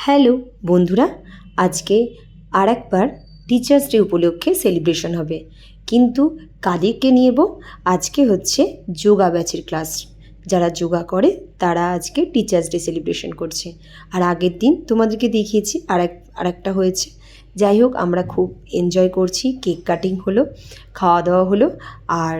Hello বন্ধুরা, আজকে আর একবার টিচার্স ডে উপলক্ষে সেলিব্রেশন হবে, কিন্তু কাদেরকে নিয়েব? আজকে হচ্ছে যোগা ব্যাচের ক্লাস। যারা যোগা করে তারা আজকে টিচার্স ডে সেলিব্রেশন করছে। আর আগের দিন তোমাদেরকে দেখিয়েছি আরেকটা হয়েছে। যাই হোক, আমরা খুব এনজয় করছি। কেক কাটিং হলো, খাওয়া দাওয়া হলো, আর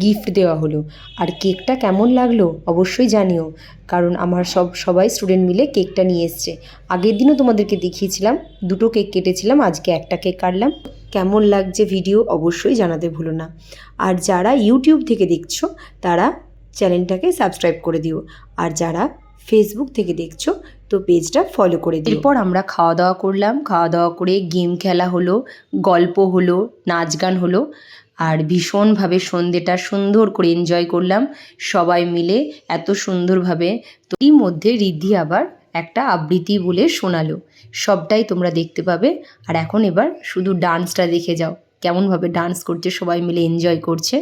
গিফট দেওয়া হলো। আর কেকটা কেমন লাগলো অবশ্যই জানিও, কারণ আমার সবাই স্টুডেন্ট মিলে কেকটা নিয়ে এসছে। আগের দিনও তোমাদেরকে দেখিয়েছিলাম, দুটো কেক কেটেছিলাম, আজকে একটা কেক কাটলাম। কেমন লাগছে ভিডিও অবশ্যই জানাতে ভুলো না। আর যারা ইউটিউব থেকে দেখছো তারা চ্যানেলটাকে সাবস্ক্রাইব করে দিও, আর যারা ফেসবুক থেকে দেখছো তো পেজটা ফলো করে দিও। এরপর আমরা খাওয়া দাওয়া করলাম, খাওয়া দাওয়া করে গেম খেলা হলো, গল্প হলো, নাচ গান হলো, আর ভীষণভাবে সন্ধেটা সুন্দর করে এনজয় করলাম সবাই মিলে এত সুন্দরভাবে। তো এর মধ্যে রিদ্ধি আবার একটা আবৃত্তি বলে শোনালো, সবটাই তোমরা দেখতে পাবে। আর এখন এবার শুধু ডান্সটা দেখে যাও, কেমনভাবে ডান্স করছে, সবাই মিলে এনজয় করছে।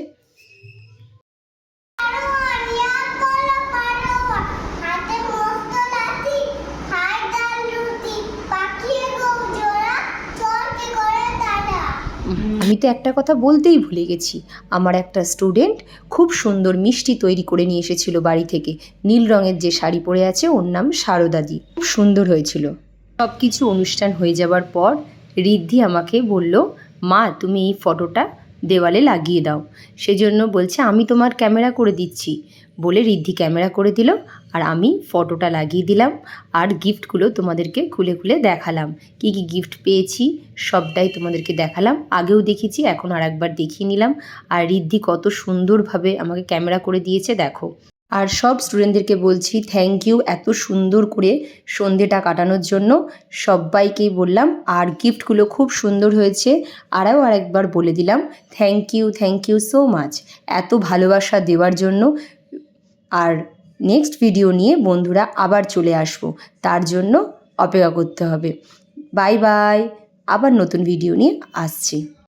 আমি তো একটা কথা বলতেই ভুলে গেছি, আমার একটা স্টুডেন্ট খুব সুন্দর মিষ্টি তৈরি করে নিয়ে এসেছিল বাড়ি থেকে। নীল রঙের যে শাড়ি পরে আছে ওর নাম সারদাদি, খুব সুন্দর হয়েছিল। সব কিছু অনুষ্ঠান হয়ে যাবার পর রিদ্ধি আমাকে বলল, মা তুমি এই ফটোটা দেওয়ালে লাগিয়ে দাও। সেজন্য বলছে আমি তোমার ক্যামেরা করে দিচ্ছি বলে রিদ্ধি ক্যামেরা করে দিল, আর আমি ফটোটা লাগিয়ে দিলাম। আর গিফটগুলো তোমাদেরকে খুলে খুলে দেখালাম, কি কি গিফট পেয়েছি সবটাই তোমাদেরকে দেখালাম। আগেও দেখিয়েছি, এখন আর একবার দেখিয়ে নিলাম। আর রিদ্ধি কত সুন্দরভাবে আমাকে ক্যামেরা করে দিয়েছে দেখো। আর সব স্টুডেন্টদেরকে বলছি থ্যাংক ইউ এত সুন্দর করে সন্ধেটা কাটানোর জন্য, সবাইকেই বললাম। আর গিফটগুলো খুব সুন্দর হয়েছে, আরেকবার বলে দিলাম থ্যাংক ইউ সো মাচ এত ভালোবাসা দেওয়ার জন্য। আর নেক্সট ভিডিও নিয়ে বন্ধুরা আবার চলে আসবো, তার জন্য অপেক্ষা করতে হবে। বাই বাই, আবার নতুন ভিডিও নিয়ে আসছি।